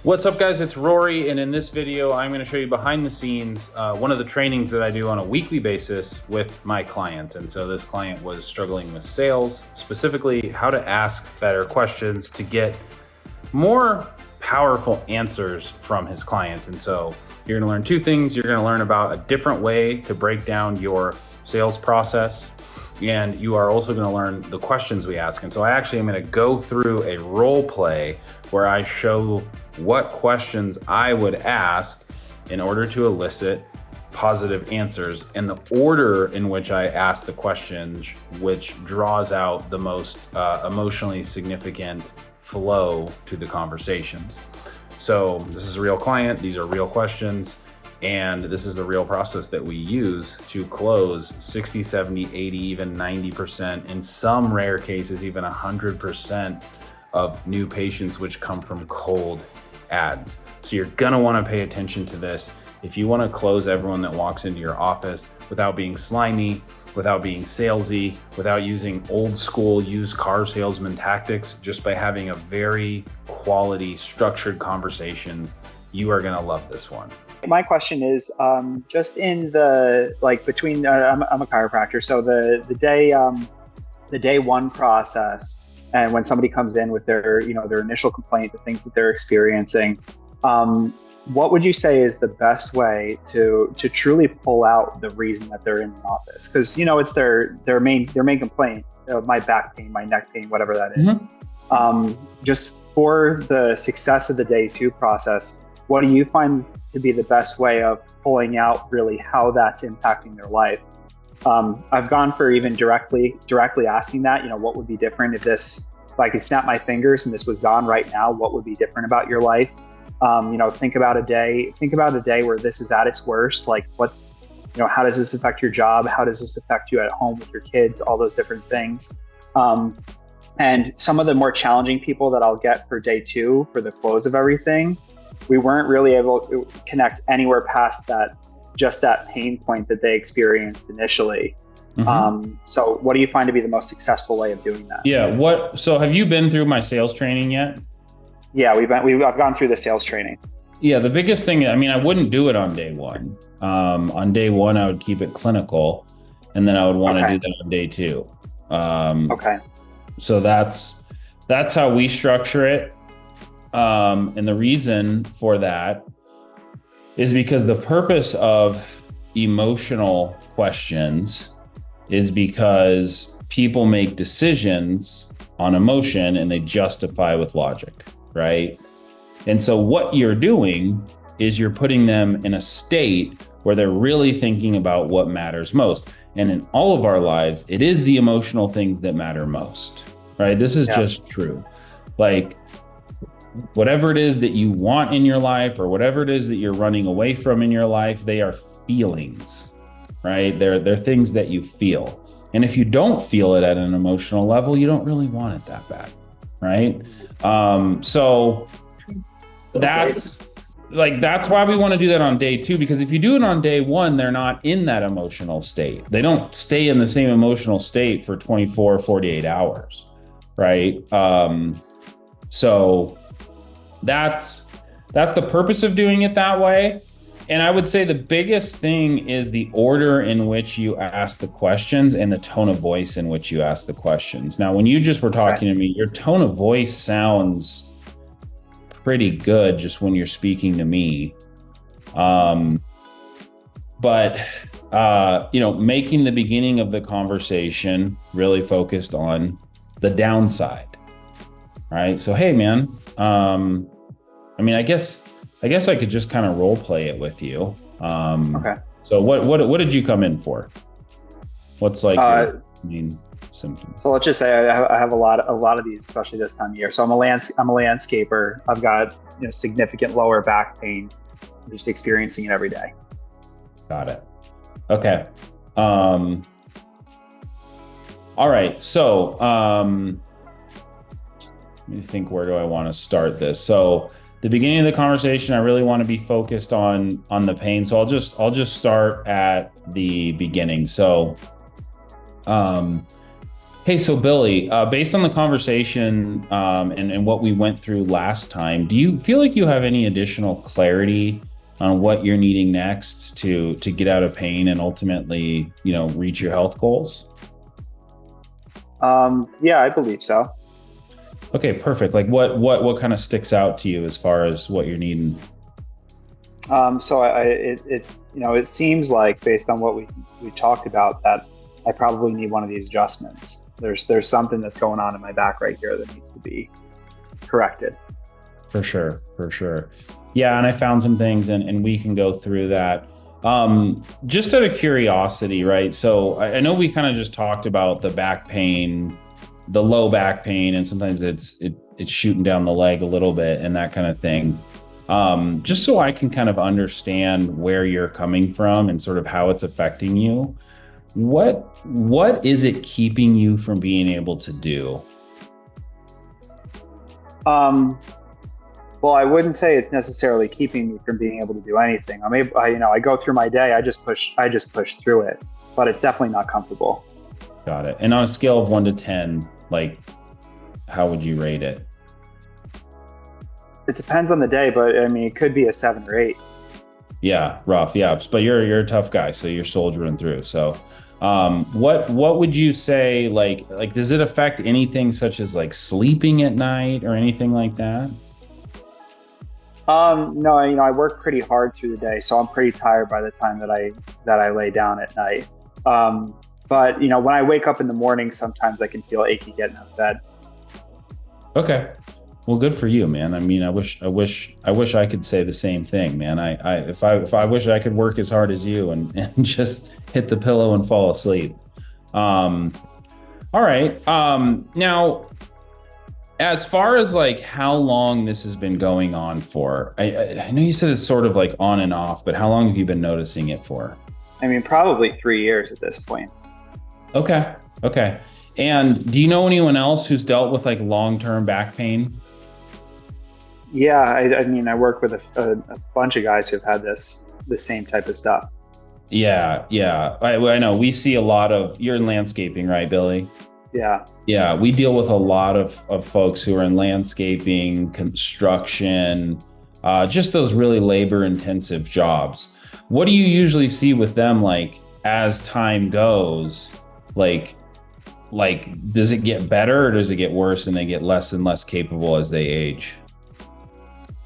What's up, guys? It's Rory, and in this video, I'm going to show you behind the scenes one of the trainings that I do on a weekly basis with my clients. And so this client was struggling with sales, specifically how to ask better questions to get more powerful answers from his clients. And so you're going to learn two things. You're going to learn about a different way to break down your sales process, and you are also going to learn the questions we ask. And so I actually am going to go through a role play where I show what questions I would ask in order to elicit positive answers, and the order in which I ask the questions, which draws out the most emotionally significant flow to the conversations. So this is a real client, these are real questions, and this is the real process that we use to close 60, 70, 80, even 90%, in some rare cases, even 100% of new patients which come from cold ads. So you're gonna wanna pay attention to this. If you wanna close everyone that walks into your office without being slimy, without being salesy, without using old school used car salesman tactics, just by having a very quality structured conversations, you are gonna love this one. My question is, just in the, between, I'm a chiropractor, so the day one process, and when somebody comes in with their initial complaint, the things that they're experiencing, what would you say is the best way to truly pull out the reason that they're in the office? Because it's their main complaint, my back pain, my neck pain, whatever that is. Just for the success of the day two process, what do you find to be the best way of pulling out really how that's impacting their life? I've gone for even directly asking that, what would be different if I could snap my fingers and this was gone right now, what would be different about your life? Think about a day where this is at its worst. Like how does this affect your job? How does this affect you at home with your kids? All those different things. And some of the more challenging people that I'll get for day two, for the close of everything, we weren't really able to connect anywhere past just that pain point that they experienced initially. So what do you find to be the most successful way of doing that? Yeah. So have you been through my sales training yet? Yeah, I've gone through the sales training. Yeah. The biggest thing, I wouldn't do it on day one. On day one, I would keep it clinical, and then I would want to do that on day two. So that's how we structure it. And the reason for that is because the purpose of emotional questions is because people make decisions on emotion and they justify with logic, right? And so what you're doing is you're putting them in a state where they're really thinking about what matters most. And in all of our lives, it is the emotional things that matter most, right? This is just true. Like, whatever it is that you want in your life or whatever it is that you're running away from in your life, they are feelings, right? They're things that you feel. And if you don't feel it at an emotional level, you don't really want it that bad, right? So that's why we want to do that on day two, because if you do it on day one, they're not in that emotional state. They don't stay in the same emotional state for 24, 48 hours, right? So that's the purpose of doing it that way. And I would say the biggest thing is the order in which you ask the questions and the tone of voice in which you ask the questions. Now, when you just were talking to me, your tone of voice sounds pretty good just when you're speaking to me. But making the beginning of the conversation really focused on the downside, right? So, hey, man, I guess I could just kind of role play it with you. So what did you come in for? What's your main symptoms? So let's just say I have a lot of these, especially this time of year. So I'm a landscaper. I've got significant lower back pain. I'm just experiencing it every day. Got it. Okay. All right. So let me think, where do I want to start this? So the beginning of the conversation, I really want to be focused on the pain. So I'll just start at the beginning. So, Hey, so Billy, based on the conversation and what we went through last time, do you feel like you have any additional clarity on what you're needing next to get out of pain and ultimately, reach your health goals? Yeah, I believe so. Okay, perfect. Like what kind of sticks out to you as far as what you're needing? So it seems like based on what we talked about that I probably need one of these adjustments. There's something that's going on in my back right here that needs to be corrected. For sure, for sure. Yeah, and I found some things and we can go through that. Just out of curiosity, right? So I know we kind of just talked about the back pain, the low back pain, and sometimes it's shooting down the leg a little bit and that kind of thing. Just so I can kind of understand where you're coming from and sort of how it's affecting you. What is it keeping you from being able to do? Well, I wouldn't say it's necessarily keeping me from being able to do anything. I go through my day, I just push through it, but it's definitely not comfortable. Got it. And on a scale of 1 to 10, like, how would you rate it? It depends on the day, but I mean, it could be a 7 or 8. Yeah, rough. Yeah, but you're a tough guy, so you're soldiering through. So, what would you say? Like, does it affect anything such as like sleeping at night or anything like that? No, I work pretty hard through the day, so I'm pretty tired by the time that I lay down at night. But when I wake up in the morning, sometimes I can feel achy getting out of bed. Okay. Well, good for you, man. I mean, I wish I could say the same thing, man. If I wish I could work as hard as you and just hit the pillow and fall asleep. All right. Now, as far as like how long this has been going on for, I know you said it's sort of like on and off, but how long have you been noticing it for? I mean, probably 3 years at this point. Okay. Okay. And do you know anyone else who's dealt with like long-term back pain? Yeah, I mean, I work with a bunch of guys who've had the same type of stuff. Yeah, yeah. I know we see a lot of, you're in landscaping, right, Billy? Yeah. Yeah, we deal with a lot of folks who are in landscaping, construction, just those really labor intensive jobs. What do you usually see with them, like as time goes, like does it get better or does it get worse and they get less and less capable as they age?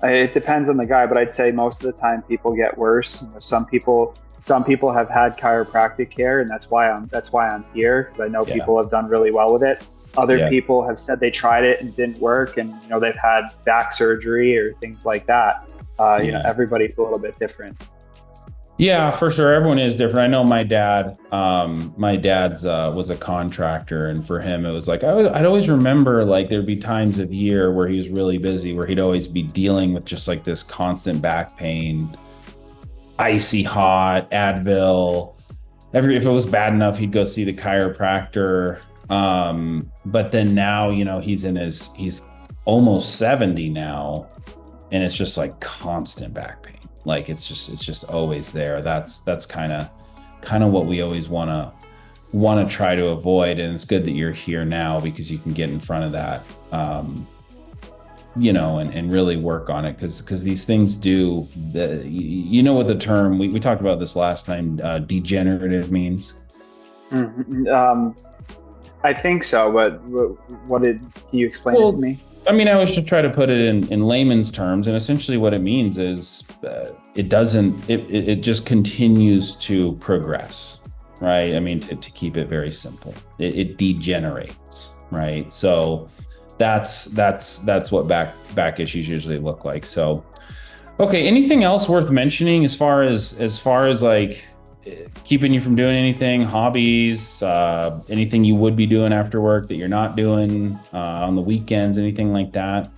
It depends on the guy, but I'd say most of the time people get worse. Some people have had chiropractic care, and that's why I'm here, because I know people have done really well with it. Other people have said they tried it and it didn't work, and they've had back surgery or things like that. Everybody's a little bit different. Yeah, for sure. Everyone is different. I know my dad's was a contractor, and for him, it was like, I'd always remember like there'd be times of year where he was really busy, where he'd always be dealing with just like this constant back pain, icy hot, Advil. If it was bad enough, he'd go see the chiropractor. But then now, he's almost 70 now, and it's just like constant back pain. Like it's just always there. That's kind of what we always want to try to avoid. And it's good that you're here now because you can get in front of that, and really work on it. Cause these things do, what the term, we talked about this last time, degenerative means. Mm-hmm. I think so, but can you explain it to me? I mean, I was just trying to put it in layman's terms, and essentially what it means is it just continues to progress, right? I mean, to keep it very simple, it degenerates, right? So that's what back issues usually look like. So, okay, anything else worth mentioning as far as like keeping you from doing anything, hobbies, anything you would be doing after work that you're not doing on the weekends, anything like that?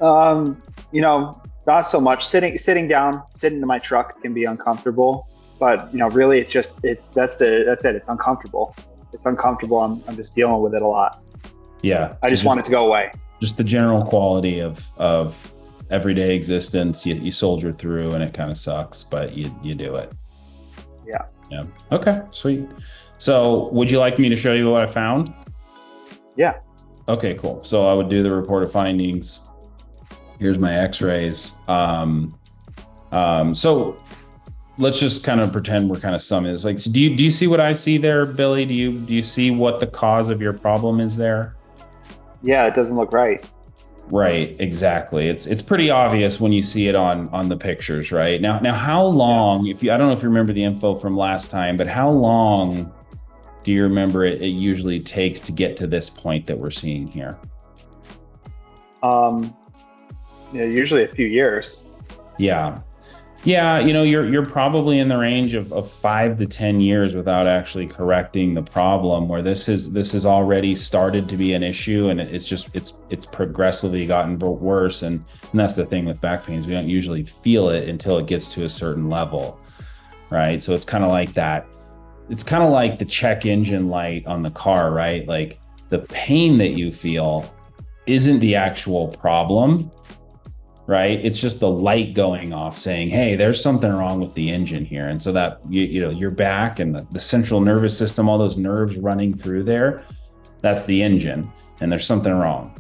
Not so much. Sitting down, sitting in my truck can be uncomfortable, but really that's it. It's uncomfortable. It's uncomfortable. I'm just dealing with it a lot. Yeah. I just want it to go away. Just the general quality of everyday existence, you soldier through, and it kind of sucks, but you do it. Yeah. Okay, sweet. So would you like me to show you what I found? Yeah. Okay, cool. So I would do the report of findings. Here's my x-rays. So let's just kind of pretend we're kind of summing this. Like, so do you see what I see there, Billy? Do you see what the cause of your problem is there? Yeah, it doesn't look right. Right, exactly. It's pretty obvious when you see it on the pictures, right? Now how long, if you I don't know if you remember the info from last time, but how long do you remember it usually takes to get to this point that we're seeing here? Yeah, usually a few years. Yeah. Yeah, you're probably in the range of 5 to 10 years without actually correcting the problem, where this has already started to be an issue, and it's progressively gotten worse. And that's the thing with back pains. We don't usually feel it until it gets to a certain level, right? So it's kind of like that. It's kind of like the check engine light on the car, right? Like the pain that you feel isn't the actual problem, right? It's just the light going off saying, hey, there's something wrong with the engine here. And so that, your back and the central nervous system, all those nerves running through there, that's the engine, and there's something wrong.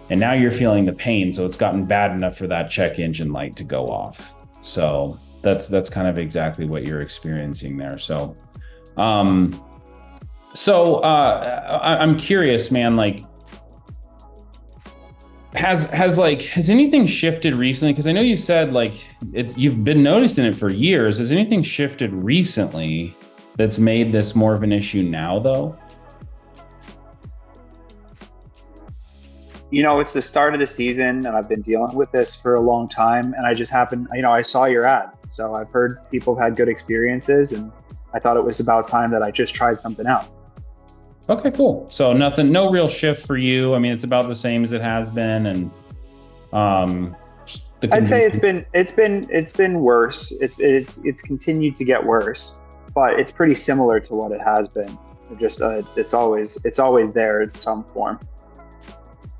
And now you're feeling the pain. So it's gotten bad enough for that check engine light to go off. So that's kind of exactly what you're experiencing there. So, I'm curious, man, like, has anything shifted recently? Because I know you said like you've been noticing it for years. Has anything shifted recently that's made this more of an issue now, though? It's the start of the season, and I've been dealing with this for a long time. And I just happened, I saw your ad, so I've heard people have had good experiences, and I thought it was about time that I just tried something out. Okay, cool. So no real shift for you. I mean, it's about the same as it has been, and I'd say it's been worse. It's continued to get worse, but it's pretty similar to what it has been. It's always there in some form.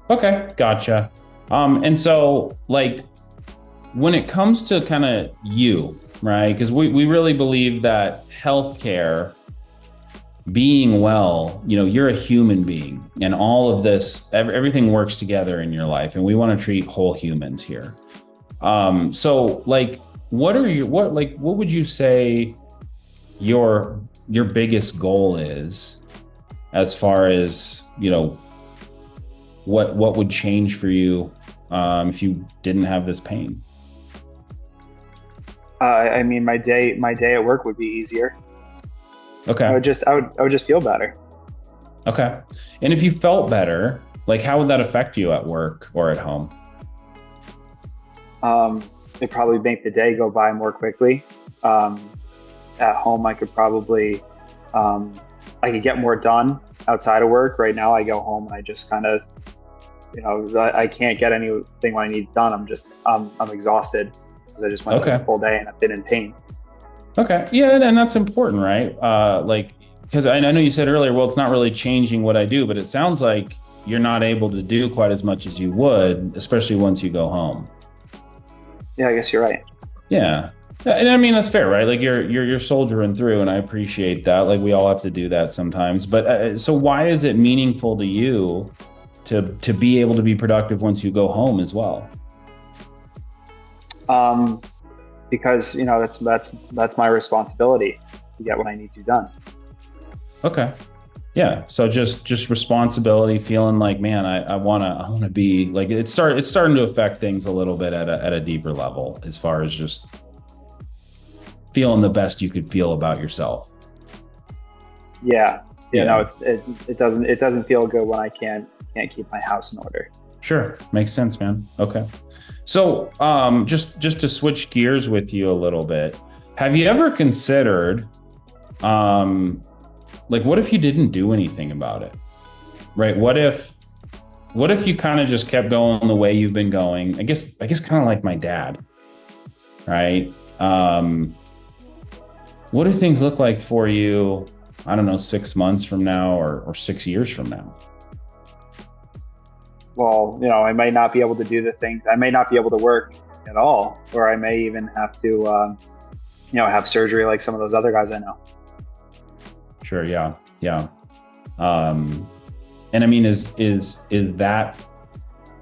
Okay, gotcha. And so like when it comes to kind of you, right? Because we really believe that healthcare, being well, you're a human being, and all of this, everything works together in your life, and we want to treat whole humans here. So like, what would you say your biggest goal is, as far as, what would change for you, if you didn't have this pain? I mean, my day at work would be easier. Okay. I would just feel better. Okay. And if you felt better, like, how would that affect you at work or at home? It'd probably make the day go by more quickly. At home, I could probably, I could get more done outside of work. Right now, I go home and I just kind of, I can't get anything what I need done. I'm exhausted because I just went through a full day and I've been in pain. Okay. Yeah. And that's important, right? Because I know you said earlier, well, it's not really changing what I do, but it sounds like you're not able to do quite as much as you would, especially once you go home. Yeah, I guess you're right. Yeah. And I mean, that's fair, right? Like you're soldiering through, and I appreciate that. Like we all have to do that sometimes. But so why is it meaningful to you to be able to be productive once you go home as well? Because that's my responsibility to get what I need to done. Okay. Yeah. So just responsibility, feeling like, man, I wanna be like, it's starting to affect things a little bit at a deeper level, as far as just feeling the best you could feel about yourself. Yeah. It doesn't feel good when I can't keep my house in order. Sure. Makes sense, man. Okay. So just to switch gears with you a little bit, have you ever considered, like, what if you didn't do anything about it, right? What if you kind of just kept going the way you've been going? I guess kind of like my dad, right? What do things look like for you, I don't know, 6 months from now or 6 years from now? Well, I may not be able to do the things. I may not be able to work at all, or I may even have to, have surgery like some of those other guys I know. Sure. Yeah. Yeah. And I mean, is that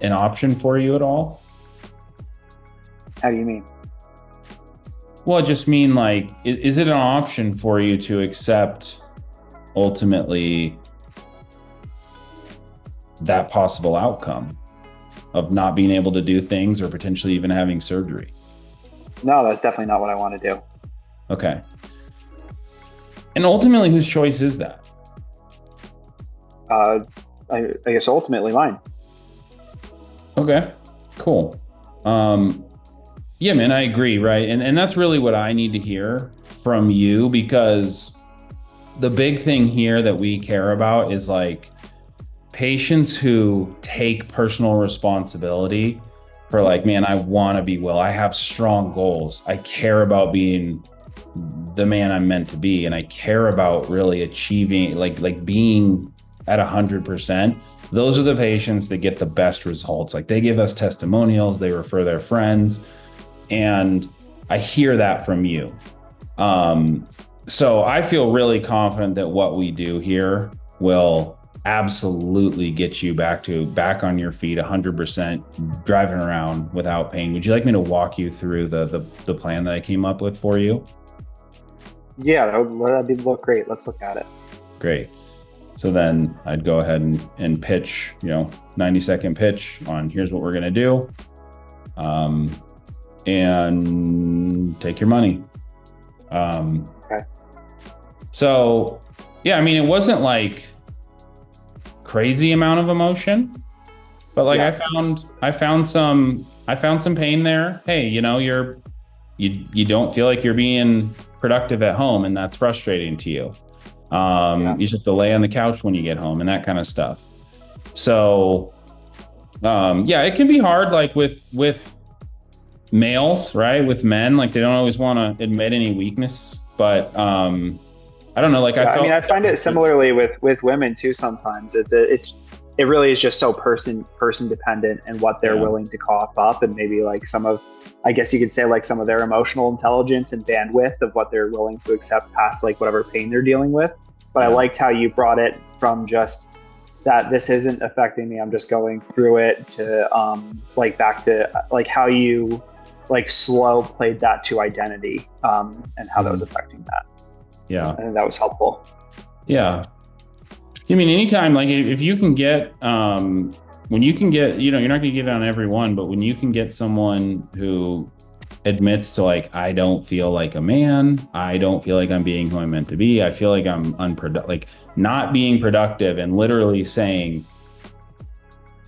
an option for you at all? How do you mean? Well, I just mean like, is it an option for you to accept ultimately that possible outcome of not being able to do things or potentially even having surgery? No, that's definitely not what I want to do. Okay. And ultimately, whose choice is that? I guess ultimately mine. Okay, cool. Yeah, man, I agree, right? And that's really what I need to hear from you, because the big thing here that we care about is like patients who take personal responsibility for like, man, I want to be well. I have strong goals. I care about being the man I'm meant to be. And I care about really achieving, like being at 100%. Those are the patients that get the best results. Like they give us testimonials, they refer their friends. And I hear that from you. So I feel really confident that what we do here will absolutely get you back on your feet 100%, driving around without pain. Would you like me to walk you through the plan that I came up with for you? Yeah, that'd look great. Let's look at it. Great. So then I'd go ahead and pitch, 90-second pitch on here's what we're going to do. And take your money. Okay. So yeah, I mean, it wasn't like crazy amount of emotion, but like Yeah. I found some pain there. Hey, you don't feel like you're being productive at home, and that's frustrating to you. You just have to lay on the couch when you get home and that kind of stuff. So yeah, it can be hard, like with males, right? With men, like they don't always want to admit any weakness, but I don't know, like I find it similarly with women too. Sometimes it really is just so person dependent and what they're willing to cough up, and maybe like I guess you could say like some of their emotional intelligence and bandwidth of what they're willing to accept past like whatever pain they're dealing with. But I liked how you brought it from just that this isn't affecting me, I'm just going through it, to like back to like how you like slow played that to identity, and how that was affecting that. Yeah. I think that was helpful. Yeah. I mean, anytime, like if you can get, when you can get, you're not going to get it on everyone, but when you can get someone who admits to like, I don't feel like a man, I don't feel like I'm being who I'm meant to be, I feel like I'm unproductive, like not being productive, and literally saying,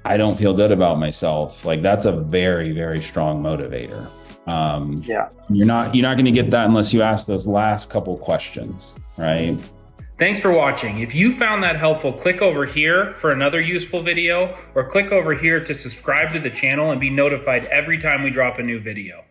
I don't feel good about myself, like that's a very, very strong motivator. You're not going to get that unless you ask those last couple questions, right? Thanks for watching. If you found that helpful, click over here for another useful video, or click over here to subscribe to the channel and be notified every time we drop a new video.